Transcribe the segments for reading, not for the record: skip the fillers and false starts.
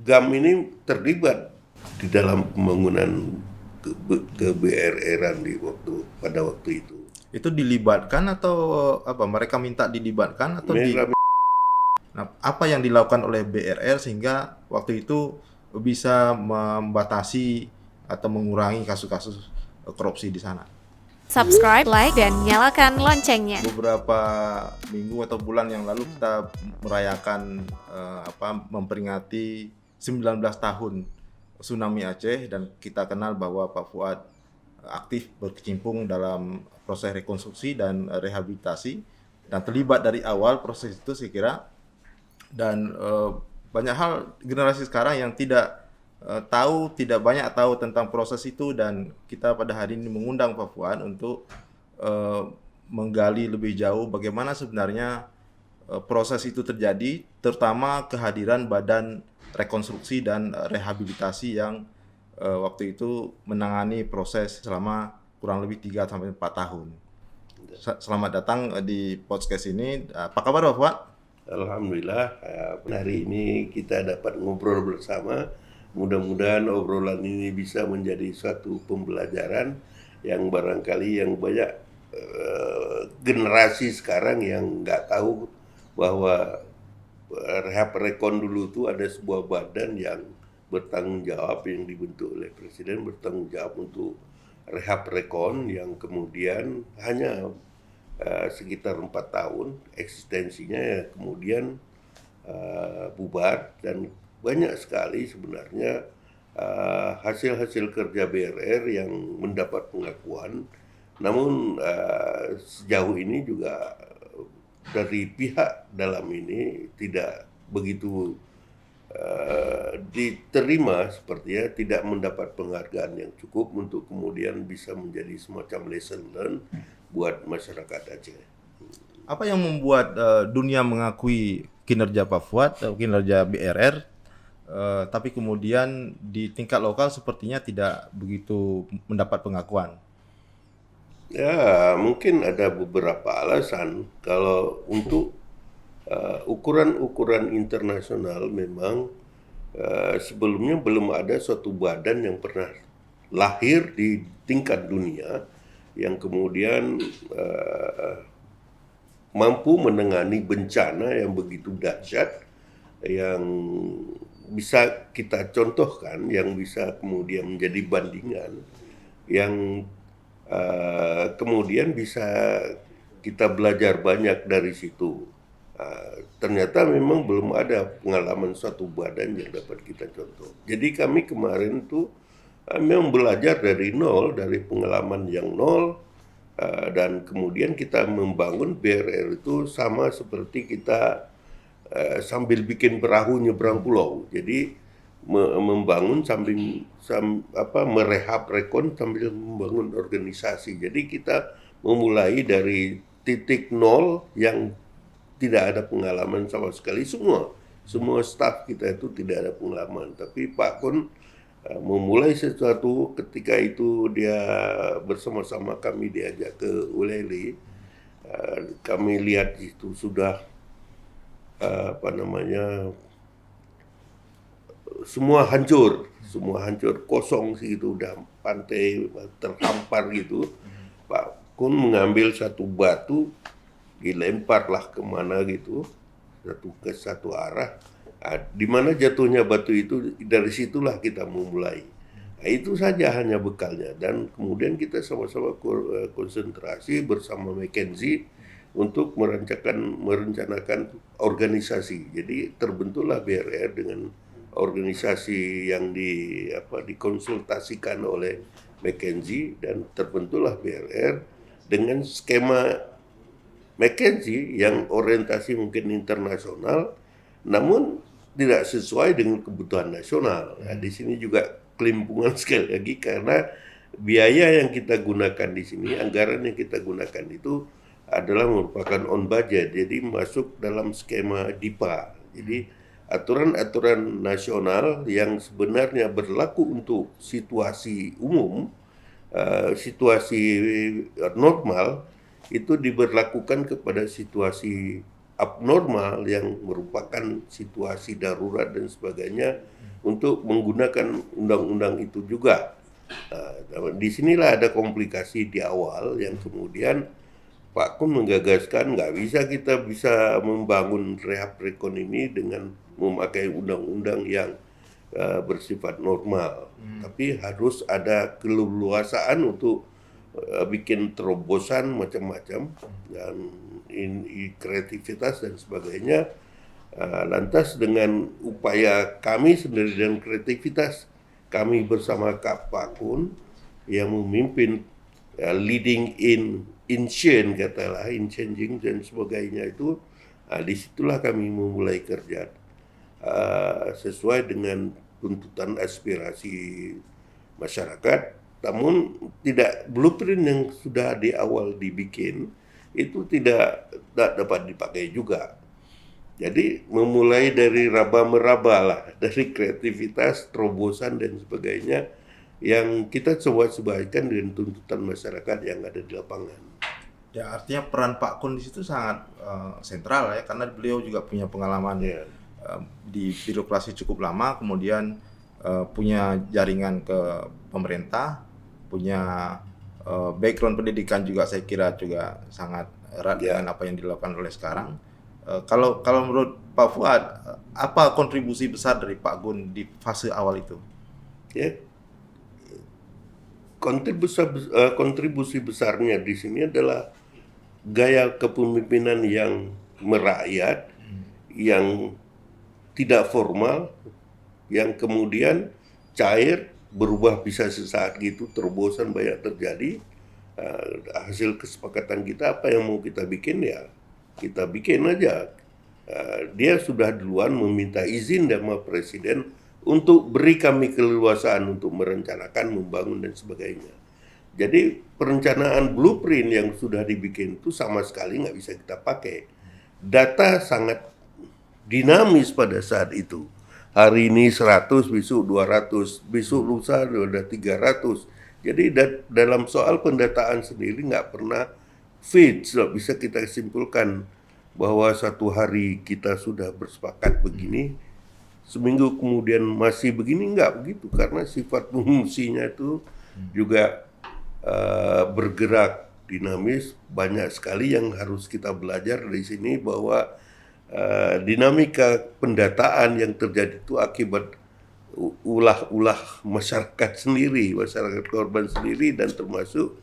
GAM ini terlibat di dalam pembangunan ke BRR-an pada waktu itu. Itu dilibatkan atau apa? Mereka minta dilibatkan atau Mereka Nah, apa yang dilakukan oleh BRR sehingga waktu itu bisa membatasi atau mengurangi kasus-kasus korupsi di sana? Subscribe, like, dan nyalakan loncengnya. Beberapa minggu atau bulan yang lalu kita merayakan memperingati 19 tahun tsunami Aceh, dan kita kenal bahwa Pak Fuad aktif berkecimpung dalam proses rekonstruksi dan rehabilitasi dan terlibat dari awal proses itu, saya kira. Dan banyak hal generasi sekarang yang tidak banyak tahu tentang proses itu, dan kita pada hari ini mengundang Pak Fuad untuk menggali lebih jauh bagaimana sebenarnya proses itu terjadi, terutama kehadiran Badan Rekonstruksi dan Rehabilitasi yang waktu itu menangani proses selama kurang lebih 3-4 tahun. Selamat datang di podcast ini. Apa kabar Pak Fuad? Alhamdulillah, hari ini kita dapat ngobrol bersama. Mudah-mudahan obrolan ini bisa menjadi suatu pembelajaran yang barangkali yang banyak generasi sekarang yang nggak tahu bahwa Rehab Rekon dulu itu ada sebuah badan yang bertanggung jawab, yang dibentuk oleh Presiden, bertanggung jawab untuk Rehab Rekon, yang kemudian hanya sekitar 4 tahun eksistensinya, ya kemudian bubar. Dan banyak sekali sebenarnya hasil-hasil kerja BRR yang mendapat pengakuan. Namun sejauh ini juga dari pihak dalam ini tidak begitu diterima, sepertinya tidak mendapat penghargaan yang cukup untuk kemudian bisa menjadi semacam lesson learned buat masyarakat Aceh. Apa yang membuat dunia mengakui kinerja Pak Fuad, kinerja BRR, tapi kemudian di tingkat lokal sepertinya tidak begitu mendapat pengakuan? Ya, mungkin ada beberapa alasan. Kalau untuk ukuran-ukuran internasional, memang sebelumnya belum ada suatu badan yang pernah lahir di tingkat dunia yang kemudian mampu menangani bencana yang begitu dahsyat, yang bisa kita contohkan, yang bisa kemudian menjadi bandingan, yang kemudian bisa kita belajar banyak dari situ. Ternyata memang belum ada pengalaman suatu badan yang dapat kita contoh. Jadi kami kemarin tuh memang belajar dari nol, dari pengalaman yang nol, dan kemudian kita membangun BRR itu sama seperti kita sambil bikin perahu nyebrang pulau. Jadi membangun sambil merehab rekon sambil membangun organisasi. Jadi kita memulai dari titik nol yang tidak ada pengalaman sama sekali. Semua staf kita itu tidak ada pengalaman. Tapi Pak Kun memulai sesuatu. Ketika itu dia bersama-sama kami diajak ke Uleli. Kami lihat itu sudah semua hancur, kosong sih, itu udah pantai terhampar gitu. Pak Kun mengambil satu batu, dilemparlah kemana gitu, ke satu arah. Di mana jatuhnya batu itu, dari situlah kita memulai. Itu saja hanya bekalnya, dan kemudian kita sama-sama konsentrasi bersama McKinsey untuk merencanakan organisasi. Jadi terbentuklah BRR dengan organisasi yang dikonsultasikan oleh McKinsey, dan terbentuklah BRR dengan skema McKinsey yang orientasi mungkin internasional, namun tidak sesuai dengan kebutuhan nasional. Nah, di sini juga kelimpungan sekali lagi, karena biaya yang kita gunakan di sini, anggaran yang kita gunakan itu adalah merupakan on budget, jadi masuk dalam skema DIPA. Jadi aturan-aturan nasional yang sebenarnya berlaku untuk situasi umum, situasi normal, itu diberlakukan kepada situasi abnormal yang merupakan situasi darurat dan sebagainya untuk menggunakan undang-undang itu juga. Disinilah ada komplikasi di awal yang kemudian Pak Kun menggagaskan nggak kita bisa membangun rehab rekon ini dengan memakai undang-undang yang bersifat normal, tapi harus ada keleluasaan untuk bikin terobosan macam-macam dan kreativitas dan sebagainya. Lantas dengan upaya kami sendiri dan kreativitas kami bersama Kak Pak Kun yang memimpin leading in change katalah, in changing dan sebagainya itu, disitulah kami memulai kerja sesuai dengan tuntutan aspirasi masyarakat. Namun tidak blueprint yang sudah di awal dibikin itu tidak dapat dipakai juga. Jadi memulai dari raba-meraba lah, dari kreativitas, terobosan dan sebagainya yang kita coba sesuaikan dengan tuntutan masyarakat yang ada di lapangan. Ya, artinya peran Pak Kun di situ sangat sentral ya, karena beliau juga punya pengalaman di birokrasi cukup lama, kemudian punya jaringan ke pemerintah, punya background pendidikan juga saya kira juga sangat erat dengan apa yang dilakukan oleh sekarang. Kalau menurut Pak Fuad, apa kontribusi besar dari Pak Gun di fase awal itu? Ya, kontribusi besarnya di sini adalah gaya kepemimpinan yang merakyat, yang tidak formal, yang kemudian cair, berubah bisa sesaat gitu, terobosan banyak terjadi. Hasil kesepakatan kita apa yang mau kita bikin ya kita bikin aja. Dia sudah duluan meminta izin sama presiden untuk beri kami keleluasaan untuk merencanakan, membangun dan sebagainya. Jadi perencanaan blueprint yang sudah dibikin itu sama sekali nggak bisa kita pakai. Data sangat dinamis pada saat itu. Hari ini 100, besok 200, besok lusa udah 300. Jadi dalam soal pendataan sendiri nggak pernah fit, bisa kita simpulkan bahwa satu hari kita sudah bersepakat begini, seminggu kemudian masih begini, enggak begitu, karena sifat fungsinya itu juga bergerak dinamis. Banyak sekali yang harus kita belajar di sini bahwa dinamika pendataan yang terjadi itu akibat ulah masyarakat sendiri, masyarakat korban sendiri, dan termasuk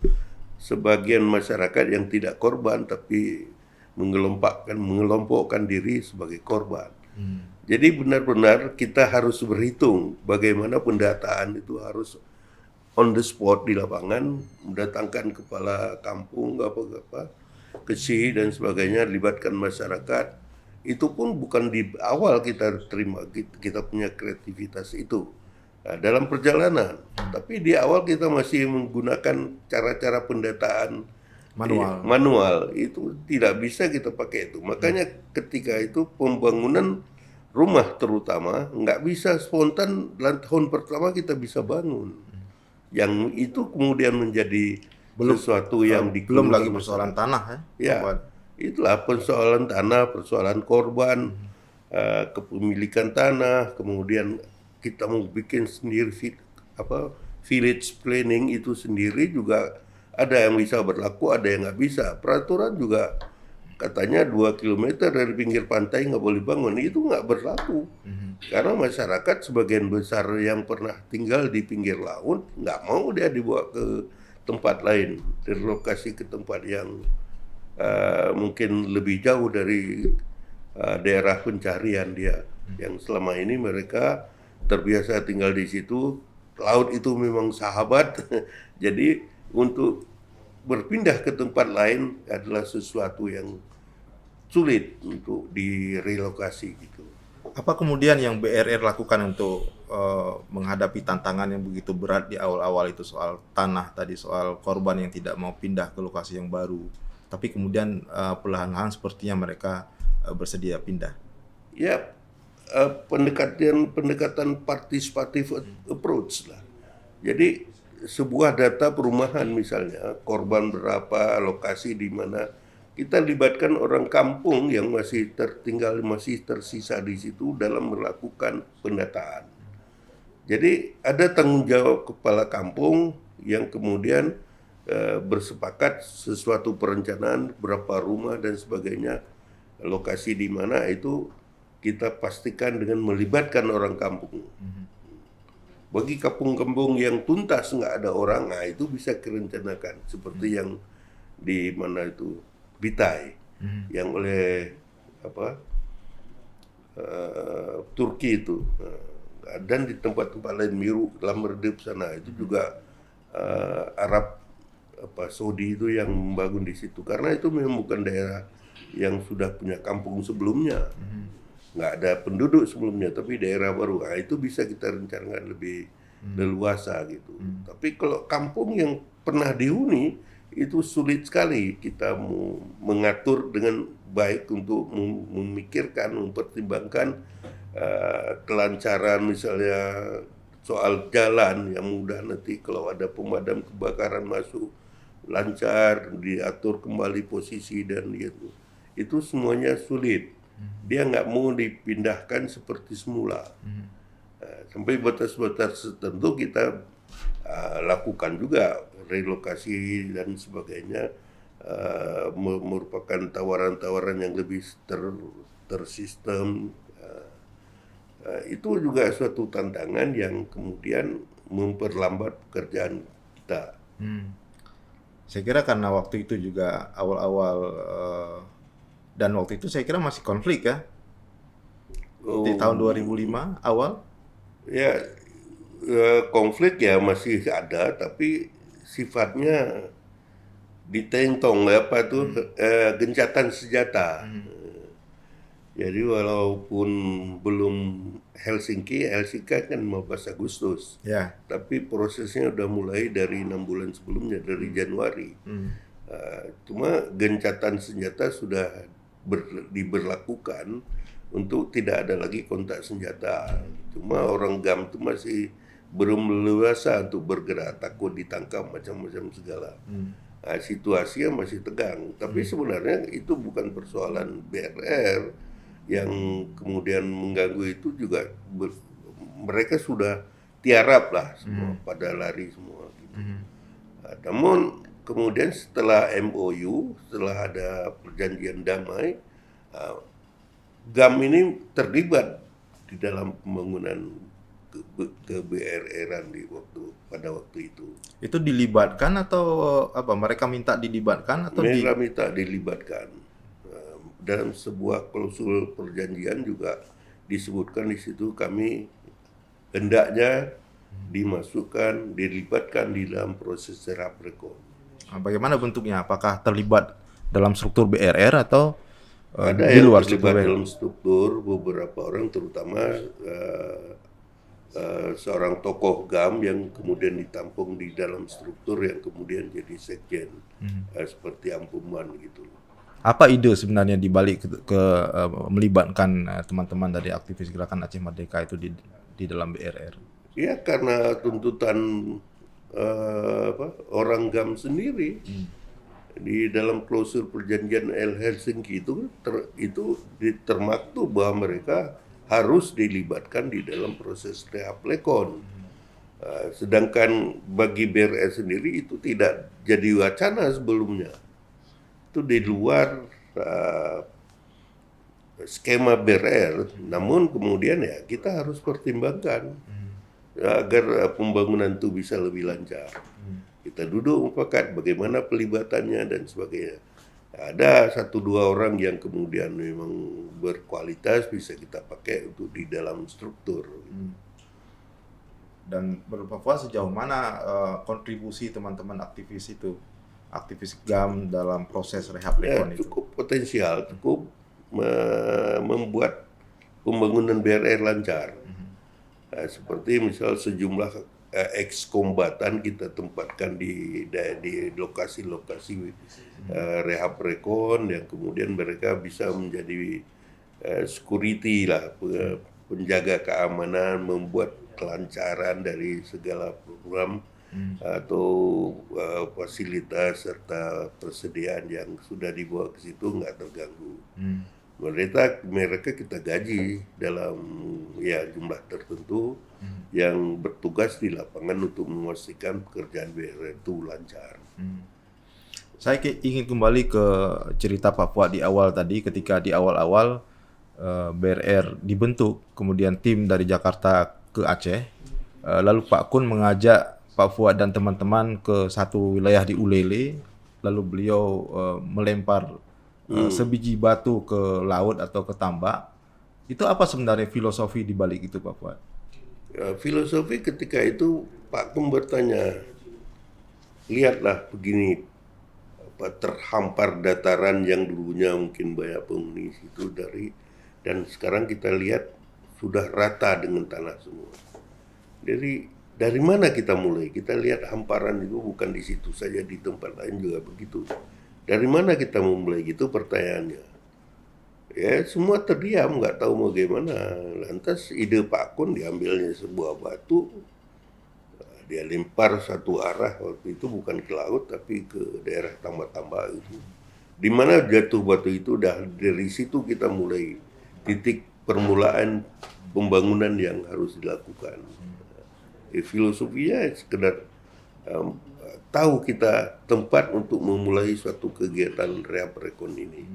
sebagian masyarakat yang tidak korban tapi mengelompokkan diri sebagai korban. Jadi benar-benar kita harus berhitung bagaimana pendataan itu harus on the spot di lapangan, mendatangkan kepala kampung apa kesi dan sebagainya, libatkan masyarakat. Itu pun bukan di awal kita terima, kita punya kreativitas itu. Dalam perjalanan, tapi di awal kita masih menggunakan cara-cara pendataan manual, itu tidak bisa kita pakai itu. Makanya ketika itu pembangunan rumah terutama nggak bisa spontan dalam tahun pertama kita bisa bangun. Yang itu kemudian menjadi sesuatu yang belum lagi persoalan tanah ya. Itulah persoalan tanah, persoalan korban, kepemilikan tanah, kemudian kita mau bikin sendiri village planning itu sendiri juga ada yang bisa berlaku, ada yang nggak bisa. Peraturan juga katanya 2 km dari pinggir pantai nggak boleh bangun, itu nggak berlaku. Karena masyarakat sebagian besar yang pernah tinggal di pinggir laut nggak mau dia dibawa ke tempat lain, direlokasi ke tempat yang mungkin lebih jauh dari daerah pencarian dia. Yang selama ini mereka terbiasa tinggal di situ, laut itu memang sahabat. Jadi untuk berpindah ke tempat lain adalah sesuatu yang sulit untuk direlokasi gitu. Apa kemudian yang BRR lakukan untuk menghadapi tantangan yang begitu berat di awal-awal itu, soal tanah tadi, soal korban yang tidak mau pindah ke lokasi yang baru, tapi kemudian perlahan-lahan sepertinya mereka bersedia pindah? Ya, pendekatan partisipatif approach lah. Jadi sebuah data perumahan misalnya, korban berapa, lokasi di mana, kita libatkan orang kampung yang masih tertinggal, masih tersisa di situ dalam melakukan pendataan. Jadi ada tanggung jawab kepala kampung yang kemudian bersepakat sesuatu perencanaan berapa rumah dan sebagainya, lokasi di mana itu kita pastikan dengan melibatkan orang kampung. Bagi kampung-kampung yang tuntas nggak ada orang, nah itu bisa direncanakan seperti yang di mana itu Bitai, yang oleh Turki itu. Dan di tempat-tempat lain Miru, Lamerdep sana itu juga Arab Saudi itu yang membangun di situ karena itu memang bukan daerah yang sudah punya kampung sebelumnya, nggak ada penduduk sebelumnya, tapi daerah baru. Nah, itu bisa kita rencanakan lebih leluasa gitu. Tapi kalau kampung yang pernah dihuni itu sulit sekali kita mau mengatur dengan baik untuk memikirkan, mempertimbangkan kelancaran misalnya soal jalan yang mudah nanti kalau ada pemadam kebakaran masuk lancar, diatur kembali posisi dan gitu. Itu semuanya sulit. Dia nggak mau dipindahkan seperti semula. Sampai batas-batas tertentu kita lakukan juga relokasi dan sebagainya, merupakan tawaran-tawaran yang lebih tersistem. Itu juga suatu tantangan yang kemudian memperlambat pekerjaan kita. Saya kira karena waktu itu juga awal-awal dan waktu itu saya kira masih konflik ya. Di tahun 2005 awal. Ya, konflik ya masih ada, tapi sifatnya ditentong gencatan senjata. Jadi walaupun belum Helsinki kan 15 Agustus. Ya. Tapi prosesnya udah mulai dari 6 bulan sebelumnya, dari Januari. Cuma gencatan senjata sudah diberlakukan untuk tidak ada lagi kontak senjata. Cuma orang GAM itu masih belum leluasa untuk bergerak, takut ditangkap macam-macam segala. Nah, situasinya masih tegang. Tapi sebenarnya itu bukan persoalan BRR yang kemudian mengganggu, itu juga mereka sudah tiarap lah semua, pada lari semua gitu. Nah, namun kemudian setelah MOU, setelah ada perjanjian damai, GAM ini terlibat di dalam pembangunan ke BRR-an pada waktu itu. Itu dilibatkan atau apa? Mereka minta dilibatkan atau mereka minta dilibatkan. Dalam sebuah klausul perjanjian juga disebutkan di situ kami hendaknya dilibatkan di dalam proses serap rekon. Bagaimana bentuknya? Apakah terlibat dalam struktur BRR atau ada di yang luar terlibat struktur? dalam struktur, beberapa orang terutama seorang tokoh GAM yang kemudian ditampung di dalam struktur yang kemudian jadi sekjen, seperti Ampuman gitu. Apa ide sebenarnya dibalik ke melibatkan teman-teman dari aktivis Gerakan Aceh Merdeka itu di dalam BRR? Ya karena tuntutan orang GAM sendiri. Di dalam klausul perjanjian Helsinki itu termaktub bahwa mereka harus dilibatkan di dalam proses rehab lekon. Sedangkan bagi BRR sendiri itu tidak jadi wacana sebelumnya. Itu di luar skema BRR, namun kemudian ya kita harus pertimbangkan agar pembangunan itu bisa lebih lancar. Kita duduk mufakat bagaimana pelibatannya dan sebagainya. Ada 1-2 orang yang kemudian memang berkualitas bisa kita pakai untuk di dalam struktur. Dan menurut Pak Fuad sejauh mana kontribusi teman-teman aktivis itu, aktivis GAM dalam proses rehab lekon itu? Cukup potensial, cukup membuat pembangunan BRR lancar. Seperti misal sejumlah ex-kombatan kita tempatkan di lokasi-lokasi rehab rekon yang kemudian mereka bisa menjadi security lah, penjaga keamanan, membuat kelancaran dari segala program atau fasilitas serta persediaan yang sudah dibawa ke situ nggak terganggu. Mereka kita gaji dalam ya jumlah tertentu yang bertugas di lapangan untuk memastikan pekerjaan BRR itu lancar. Saya ingin kembali ke cerita Pak Fuad di awal tadi, ketika di awal-awal BRR dibentuk, kemudian tim dari Jakarta ke Aceh, lalu Pak Kun mengajak Pak Fuad dan teman-teman ke satu wilayah di Ulele, lalu beliau melempar sebiji batu ke laut atau ke tambak. Itu apa sebenarnya filosofi di balik itu, Pak Fuad? Filosofi ketika itu Pak Kun bertanya, lihatlah begini, terhampar dataran yang dulunya mungkin banyak penghuni situ dan sekarang kita lihat sudah rata dengan tanah semua. Jadi dari mana kita mulai? Kita lihat hamparan itu bukan di situ saja, di tempat lain juga begitu. Dari mana kita memulai gitu pertanyaannya? Ya semua terdiam, nggak tahu mau gimana. Lantas ide Pak Kun diambilnya sebuah batu, dia lempar satu arah, waktu itu bukan ke laut tapi ke daerah tambak-tambak itu. Di mana jatuh batu itu, dari situ kita mulai titik permulaan pembangunan yang harus dilakukan. Filosofinya sekedar tahu kita tempat untuk memulai suatu kegiatan rekon ini.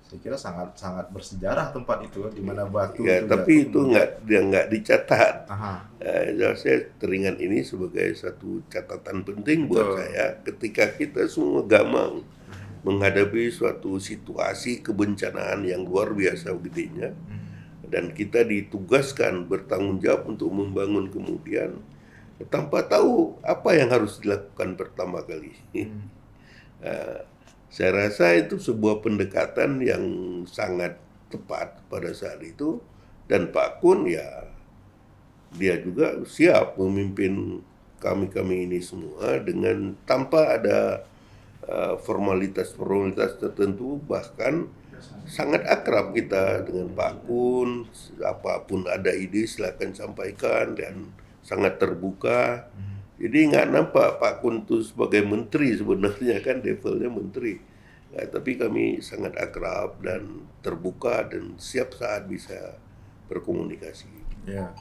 Saya kira sangat bersejarah tempat itu, di mana batu Ya, itu tapi itu nggak dicatat. Aha. Saya teringat ini sebagai satu catatan penting buat saya ketika kita semua gamang menghadapi suatu situasi kebencanaan yang luar biasa gedenya, dan kita ditugaskan bertanggung jawab untuk membangun kemudian tanpa tahu apa yang harus dilakukan pertama kali. Saya rasa itu sebuah pendekatan yang sangat tepat pada saat itu, dan Pak Kun ya dia juga siap memimpin kami ini semua dengan tanpa ada formalitas tertentu, bahkan sangat akrab kita dengan Pak Kun. Apapun ada ide silakan sampaikan dan sangat terbuka. Jadi nggak nampak Pak Kun itu sebagai menteri, sebenarnya kan levelnya menteri. Ya, tapi kami sangat akrab dan terbuka dan siap saat bisa berkomunikasi. Ya.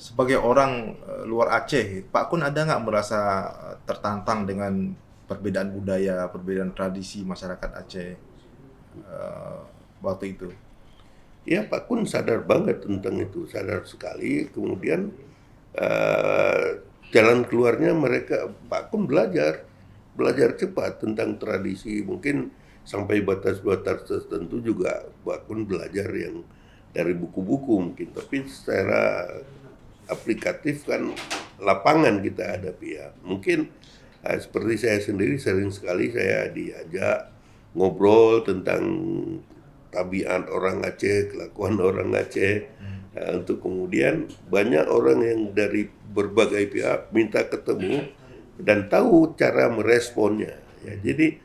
Sebagai orang luar Aceh, Pak Kun ada nggak merasa tertantang dengan perbedaan budaya, perbedaan tradisi masyarakat Aceh waktu itu? Ya, Pak Kun sadar banget tentang itu, sadar sekali. Kemudian jalan keluarnya Pak Kun belajar cepat tentang tradisi, mungkin sampai batas-batas tertentu juga Pak Kun belajar yang dari buku-buku mungkin, tapi secara aplikatif kan lapangan kita hadapi ya. Mungkin seperti saya sendiri sering sekali saya diajak ngobrol tentang tabiat orang Aceh, kelakuan orang Aceh, untuk kemudian banyak orang yang dari berbagai pihak minta ketemu dan tahu cara meresponnya. Ya, jadi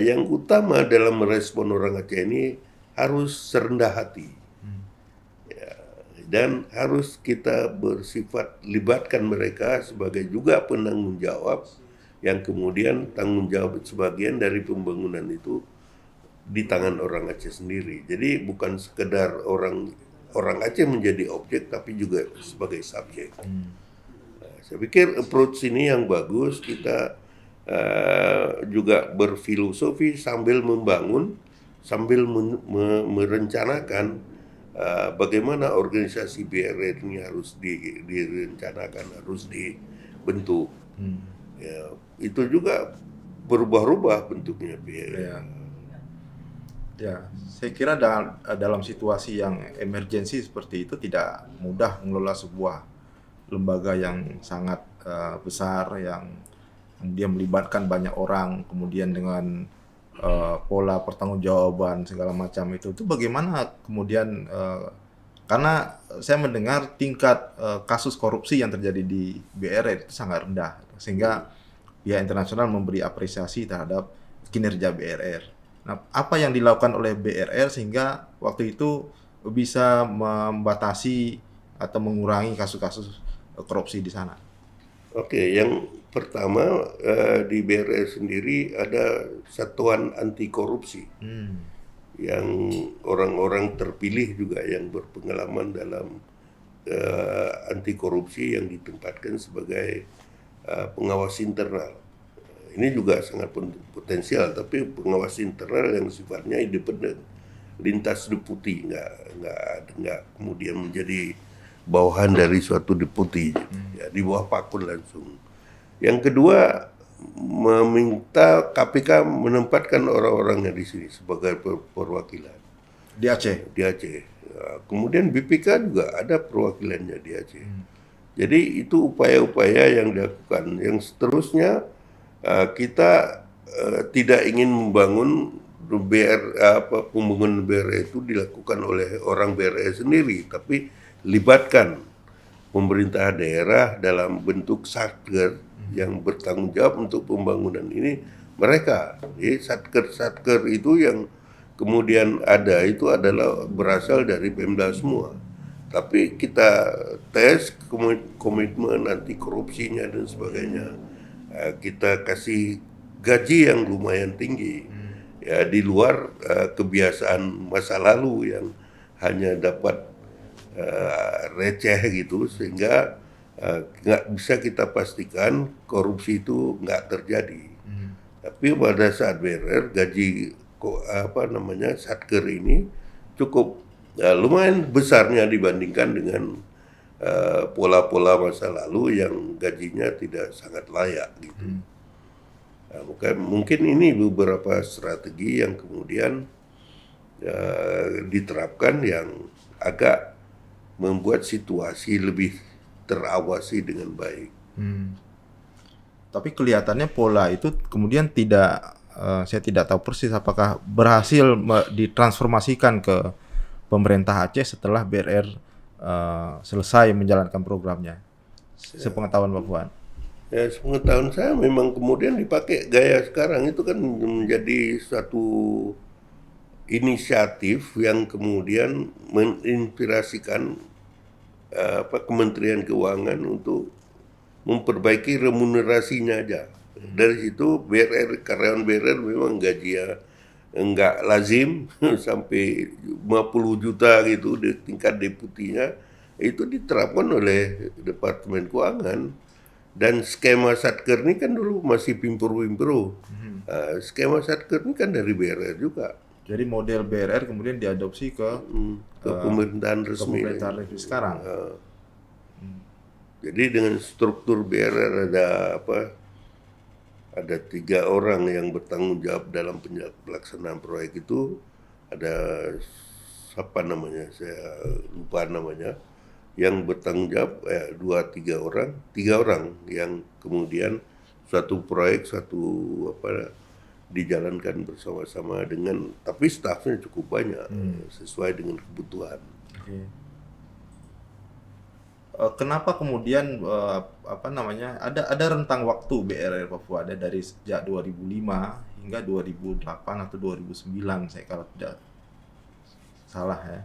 yang utama dalam merespon orang Aceh ini harus serendah hati. Ya, dan harus kita bersifat libatkan mereka sebagai juga penanggung jawab, yang kemudian tanggung jawab sebagian dari pembangunan itu di tangan orang Aceh sendiri. Jadi bukan sekedar orang Aceh menjadi objek, tapi juga sebagai subjek. Saya pikir approach ini yang bagus. Kita juga berfilosofi sambil membangun, sambil merencanakan bagaimana organisasi BRR ini harus direncanakan, harus dibentuk. Ya, itu juga berubah-ubah bentuknya BRR. Ya, saya kira dalam situasi yang emergensi seperti itu tidak mudah mengelola sebuah lembaga yang sangat besar, yang kemudian melibatkan banyak orang, kemudian dengan pola pertanggungjawaban segala macam itu bagaimana kemudian karena saya mendengar tingkat kasus korupsi yang terjadi di BRR itu sangat rendah, sehingga pihak internasional memberi apresiasi terhadap kinerja BRR. Nah, apa yang dilakukan oleh BRR sehingga waktu itu bisa membatasi atau mengurangi kasus-kasus korupsi di sana? Oke, yang pertama di BRI sendiri ada satuan anti korupsi yang orang-orang terpilih juga yang berpengalaman dalam anti korupsi yang ditempatkan sebagai pengawas internal. Ini juga sangat potensial, tapi pengawas internal yang sifatnya independen, lintas deputi, nggak kemudian menjadi bawahan dari suatu deputi, ya di bawah Pakun langsung. Yang kedua, meminta KPK menempatkan orang-orangnya di sini sebagai perwakilan Di Aceh. di Aceh. Ya, kemudian BPK juga ada perwakilannya di Aceh. Jadi itu upaya-upaya yang dilakukan. Yang seterusnya kita tidak ingin membangun pembangunan BRI itu dilakukan oleh orang BRI sendiri, tapi libatkan pemerintah daerah dalam bentuk satker yang bertanggung jawab untuk pembangunan ini mereka. Jadi satker itu yang kemudian ada itu adalah berasal dari Pemda semua. Tapi kita tes komitmen anti korupsinya dan sebagainya. Kita kasih gaji yang lumayan tinggi, ya di luar kebiasaan masa lalu yang hanya dapat receh gitu, sehingga nggak bisa kita pastikan korupsi itu nggak terjadi. Tapi pada saat BRR gaji satker ini cukup lumayan besarnya dibandingkan dengan pola-pola masa lalu yang gajinya tidak sangat layak gitu. Nah, mungkin ini beberapa strategi yang kemudian diterapkan yang agak membuat situasi lebih terawasi dengan baik. Tapi kelihatannya pola itu kemudian tidak, saya tidak tahu persis apakah berhasil ditransformasikan ke pemerintah Aceh setelah BRR selesai menjalankan programnya. Sepengetahuan Pak Fuad. Ya, sepengetahuan saya memang kemudian dipakai gaya sekarang itu kan menjadi suatu inisiatif yang kemudian menginspirasikan Kementerian Keuangan untuk memperbaiki remunerasinya aja. Dari situ BRR, karyawan BRR memang gajinya enggak lazim sampai 50 juta gitu di tingkat deputinya, itu diterapkan oleh Departemen Keuangan. Dan skema satker ini kan dulu masih pimpro-pimpro. Skema satker ini kan dari BRR juga. Jadi model BRR kemudian diadopsi ke pemerintahan resmi. Pemerintahan resmi sekarang. Jadi dengan struktur BRR ada 3 orang yang bertanggung jawab dalam pelaksanaan proyek itu. Ada siapa namanya, saya lupa namanya, yang bertanggung jawab 2-3 orang, 3 orang yang kemudian suatu proyek dijalankan bersama-sama dengan, tapi stafnya cukup banyak sesuai dengan kebutuhan. Kenapa kemudian ada rentang waktu BRR Papua ada dari sejak 2005 hingga 2008 atau 2009 saya kalau tidak salah ya.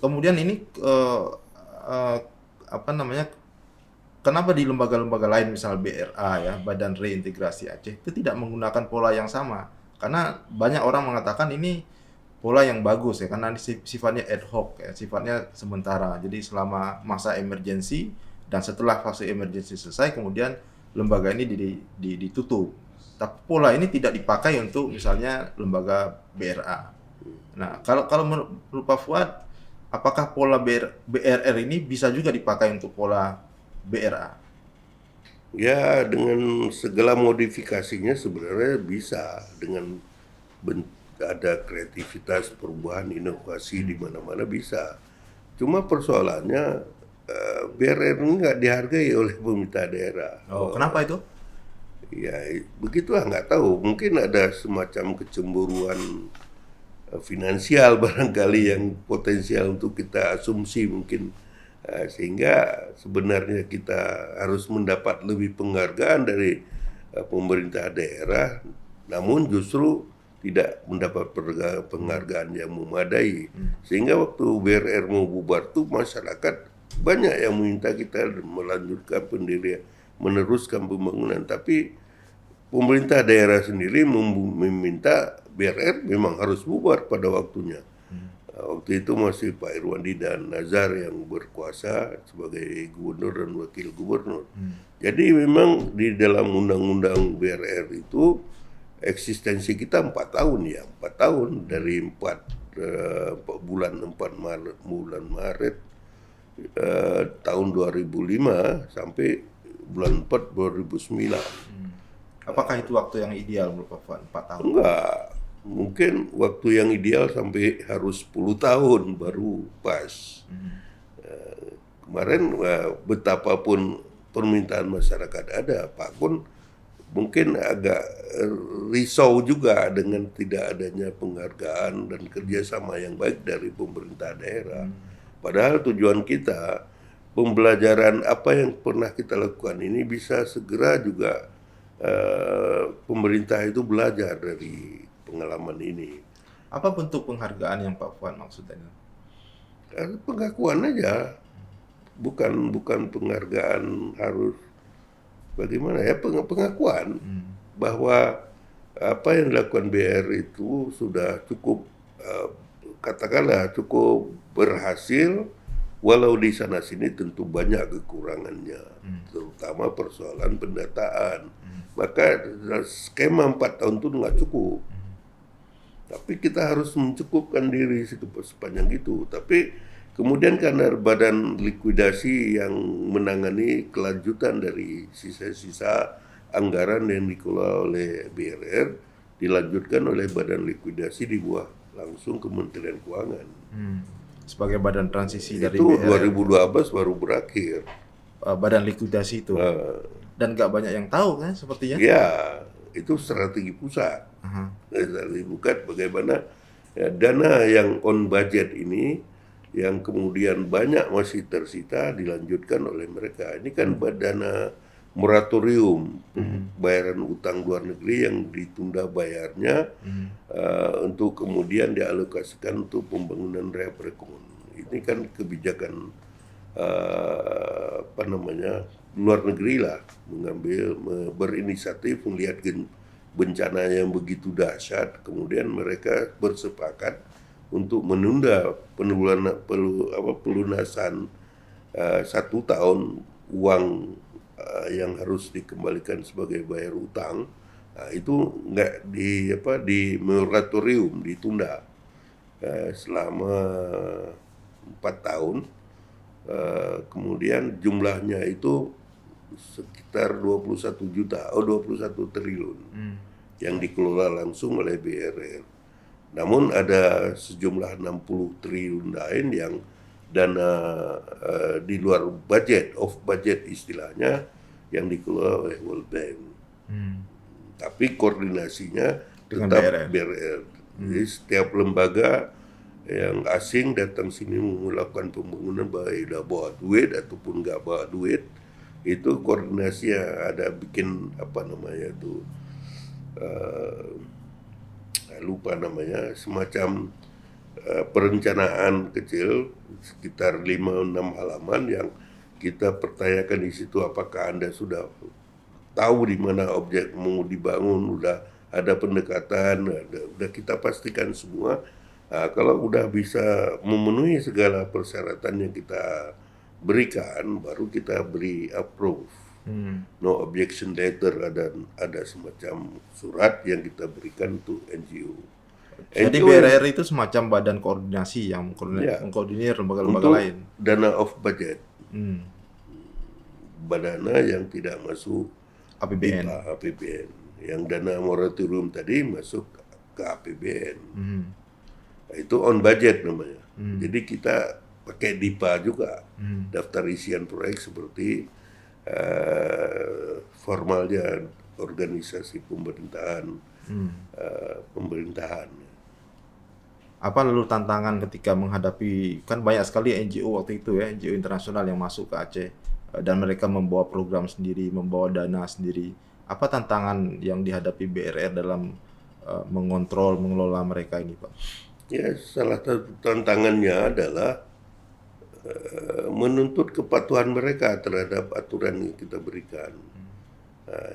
Kemudian ini kenapa di lembaga-lembaga lain misal BRA ya, Badan Reintegrasi Aceh itu tidak menggunakan pola yang sama? Karena banyak orang mengatakan ini pola yang bagus ya, karena sifatnya ad hoc ya, sifatnya sementara. Jadi selama masa emergensi dan setelah fase emergensi selesai kemudian lembaga ini ditutup. Tapi pola ini tidak dipakai untuk misalnya lembaga BRA. Nah, kalau menurut Pak Fuad, apakah pola BRR ini bisa juga dipakai untuk pola BRA? Ya, dengan segala modifikasinya sebenarnya bisa, dengan ada kreativitas, perubahan, inovasi di mana-mana bisa. Cuma persoalannya BRR ini nggak dihargai oleh pemerintah daerah. Kenapa itu? Ya, begitulah, nggak tahu. Mungkin ada semacam kecemburuan finansial barangkali yang potensial untuk kita asumsi mungkin. Sehingga sebenarnya kita harus mendapat lebih penghargaan dari pemerintah daerah, namun justru tidak mendapat penghargaan yang memadai. Sehingga waktu BRR mau bubar tuh masyarakat banyak yang meminta kita melanjutkan meneruskan pembangunan. Tapi pemerintah daerah sendiri meminta BRR memang harus bubar pada waktunya. Waktu itu masih Pak Irwandi dan Nazar yang berkuasa sebagai gubernur dan wakil gubernur. Jadi memang di dalam undang-undang BRR itu eksistensi kita 4 tahun ya, 4 tahun dari 4 bulan Maret tahun 2005 sampai bulan 4 2009. Apakah itu waktu yang ideal menurut Pak Fuad, 4 tahun? Enggak, mungkin waktu yang ideal sampai harus 10 tahun baru pas. Kemarin betapapun permintaan masyarakat ada, Pak pun mungkin agak risau juga dengan tidak adanya penghargaan dan kerjasama yang baik dari pemerintah daerah. Padahal tujuan kita, pembelajaran apa yang pernah kita lakukan ini bisa segera juga pemerintah itu belajar dari pengalaman ini. Apa bentuk penghargaan yang Pak Fuad maksudnya? Pengakuan aja, bukan penghargaan harus bagaimana ya, pengakuan bahwa apa yang dilakukan BR itu sudah cukup katakanlah cukup berhasil, walau di sana sini tentu banyak kekurangannya, terutama persoalan pendataan. Maka skema 4 tahun itu nggak cukup. Tapi kita harus mencukupkan diri sepanjang itu. Tapi kemudian karena badan likuidasi yang menangani kelanjutan dari sisa-sisa anggaran yang dikelola oleh BRR dilanjutkan oleh badan likuidasi di bawah langsung Kementerian Keuangan. Sebagai badan transisi dari Itu BRR. 2012 baru berakhir. Badan likuidasi itu. Dan nggak banyak yang tahu kan sepertinya. Ya, itu strategi pusat. Strategi pusat bagaimana ya, dana yang on budget ini yang kemudian banyak masih tersita dilanjutkan oleh mereka. Ini kan dana moratorium bayaran utang luar negeri yang ditunda bayarnya untuk kemudian dialokasikan untuk pembangunan perekonomian. Ini kan kebijakan luar negeri lah, berinisiatif melihat bencana yang begitu dahsyat, kemudian mereka bersepakat untuk menunda pelunasan 1 tahun uang yang harus dikembalikan sebagai bayar utang. Itu nggak di moratorium, ditunda selama 4 tahun. Kemudian jumlahnya itu sekitar 21 triliun yang dikelola langsung oleh BRR. Namun ada sejumlah 60 triliun lain yang dana di luar budget, off budget istilahnya, yang dikelola oleh World Bank. Tapi koordinasinya tetap BRR. Jadi setiap lembaga yang asing datang sini melakukan pembangunan, baik udah bawa duit ataupun nggak bawa duit, itu koordinasi ada bikin lupa namanya, semacam perencanaan kecil sekitar 5-6 halaman yang kita pertanyakan di situ apakah Anda sudah tahu di mana objek mau dibangun, udah ada pendekatan, udah kita pastikan semua. Kalau udah bisa memenuhi segala persyaratan yang kita berikan, baru kita beri approve. No objection letter, ada semacam surat yang kita berikan untuk NGO. Jadi BRR itu semacam badan koordinasi yang mengkoordinir lembaga-lembaga lain. Dana off budget, dana yang tidak masuk APBN. APBN. Yang dana moratorium tadi masuk ke APBN. Itu on budget namanya. Jadi kita pakai DIPA juga, daftar isian proyek seperti formalnya organisasi pemerintahan. Apa lalu tantangan ketika menghadapi, kan banyak sekali NGO waktu itu ya, NGO internasional yang masuk ke Aceh dan mereka membawa program sendiri, membawa dana sendiri. Apa tantangan yang dihadapi BRR dalam mengontrol, mengelola mereka ini, Pak? Ya, salah satu tantangannya adalah menuntut kepatuhan mereka terhadap aturan yang kita berikan.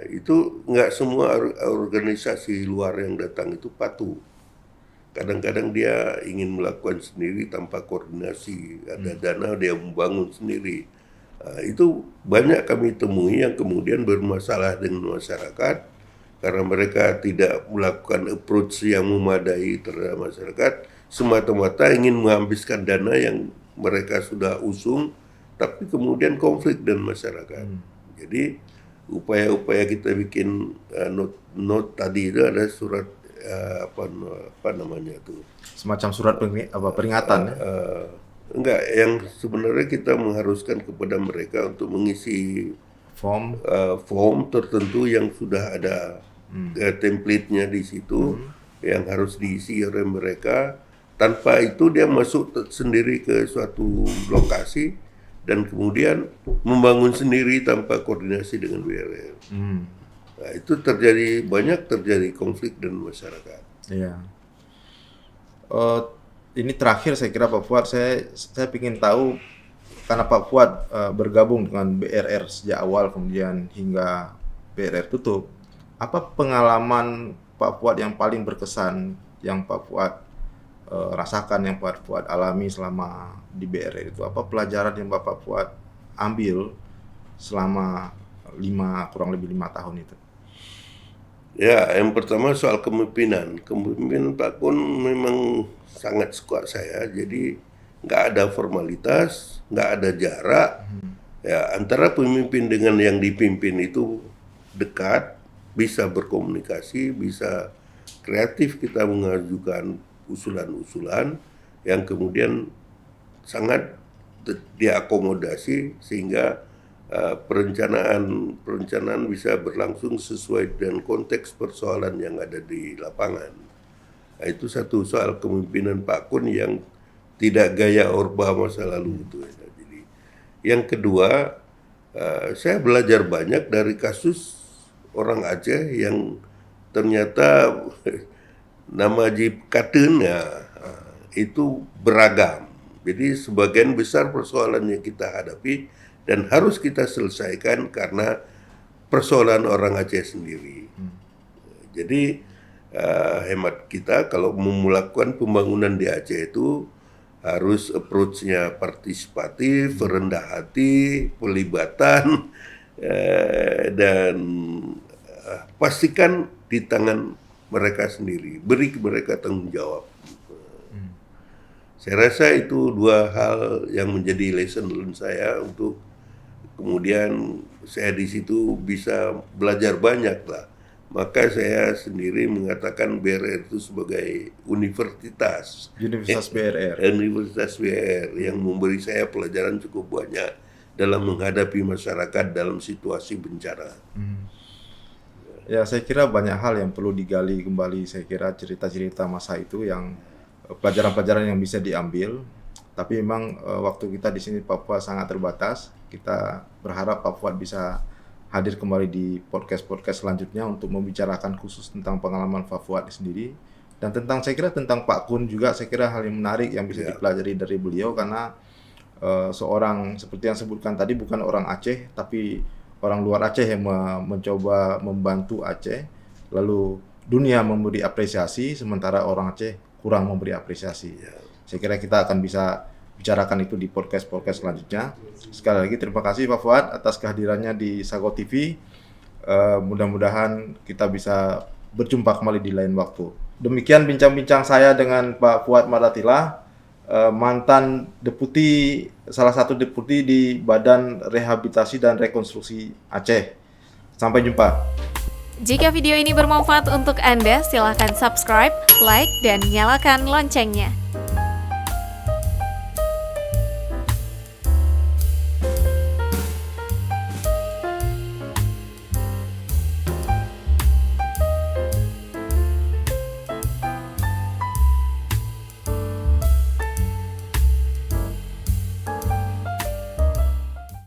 Itu nggak semua organisasi luar yang datang itu patuh. Kadang-kadang dia ingin melakukan sendiri tanpa koordinasi, ada dana dia membangun sendiri. Itu banyak kami temui yang kemudian bermasalah dengan masyarakat karena mereka tidak melakukan approach yang memadai terhadap masyarakat, semata-mata ingin menghabiskan dana yang mereka sudah usung, tapi kemudian konflik dengan masyarakat. Jadi upaya-upaya kita bikin note tadi itu ada surat apa namanya tuh, Semacam surat peringatan ya. enggak, yang sebenarnya kita mengharuskan kepada mereka untuk mengisi Form. form tertentu yang sudah ada template-nya di situ yang harus diisi oleh mereka. Tanpa itu dia masuk sendiri ke suatu lokasi dan kemudian membangun sendiri tanpa koordinasi dengan BRR. Nah, itu banyak terjadi konflik dengan masyarakat. Iya. Ini terakhir saya kira Pak Fuad, saya ingin tahu karena Pak Fuad bergabung dengan BRR sejak awal kemudian hingga BRR tutup. Apa pengalaman Pak Fuad yang paling berkesan yang Pak Fuad rasakan, yang Pak Fuad alami selama di BRR itu? Apa pelajaran yang Bapak Fuad ambil selama kurang lebih 5 tahun itu? Ya, yang pertama soal kepemimpinan. Kepemimpinan Pak Kun memang sangat suka saya. Jadi nggak ada formalitas, nggak ada jarak. Ya, antara pemimpin dengan yang dipimpin itu dekat, bisa berkomunikasi, bisa kreatif kita mengajukan usulan-usulan yang kemudian sangat diakomodasi sehingga perencanaan bisa berlangsung sesuai dengan konteks persoalan yang ada di lapangan. Nah, itu satu soal kepemimpinan Pak Kun yang tidak gaya Orba masa lalu itu. Jadi, yang kedua, saya belajar banyak dari kasus orang Aceh yang ternyata nama Katennya itu beragam. Jadi sebagian besar persoalan yang kita hadapi dan harus kita selesaikan karena persoalan orang Aceh sendiri. Jadi hemat kita kalau melakukan pembangunan di Aceh itu harus approach-nya partisipatif, rendah hati, pelibatan, dan pastikan di tangan mereka sendiri, beri mereka tanggung jawab. Saya rasa itu dua hal yang menjadi lesson learned saya untuk kemudian saya di situ bisa belajar banyak lah. Maka saya sendiri mengatakan BRR itu sebagai universitas. Universitas BRR. Universitas BRR yang memberi saya pelajaran cukup banyak dalam menghadapi masyarakat dalam situasi bencana. Ya, saya kira banyak hal yang perlu digali kembali. Saya kira cerita-cerita masa itu yang pelajaran-pelajaran yang bisa diambil. Tapi memang waktu kita di sini Papua sangat terbatas. Kita berharap Pak Fuad bisa hadir kembali di podcast-podcast selanjutnya untuk membicarakan khusus tentang pengalaman Pak Fuad sendiri dan saya kira tentang Pak Kun juga. Saya kira hal yang menarik yang bisa dipelajari dari beliau karena seorang seperti yang sebutkan tadi bukan orang Aceh tapi orang luar Aceh yang mencoba membantu Aceh, lalu dunia memberi apresiasi sementara orang Aceh kurang memberi apresiasi. Saya kira kita akan bisa bicarakan itu di podcast-podcast selanjutnya. Sekali lagi terima kasih Pak Fuad atas kehadirannya di Sago TV. Mudah-mudahan kita bisa berjumpa kembali di lain waktu. Demikian bincang-bincang saya dengan Pak Fuad Madatila, mantan salah satu deputi di Badan Rehabilitasi dan Rekonstruksi Aceh. Sampai jumpa. Jika video ini bermanfaat untuk Anda, silakan subscribe, like, dan nyalakan loncengnya.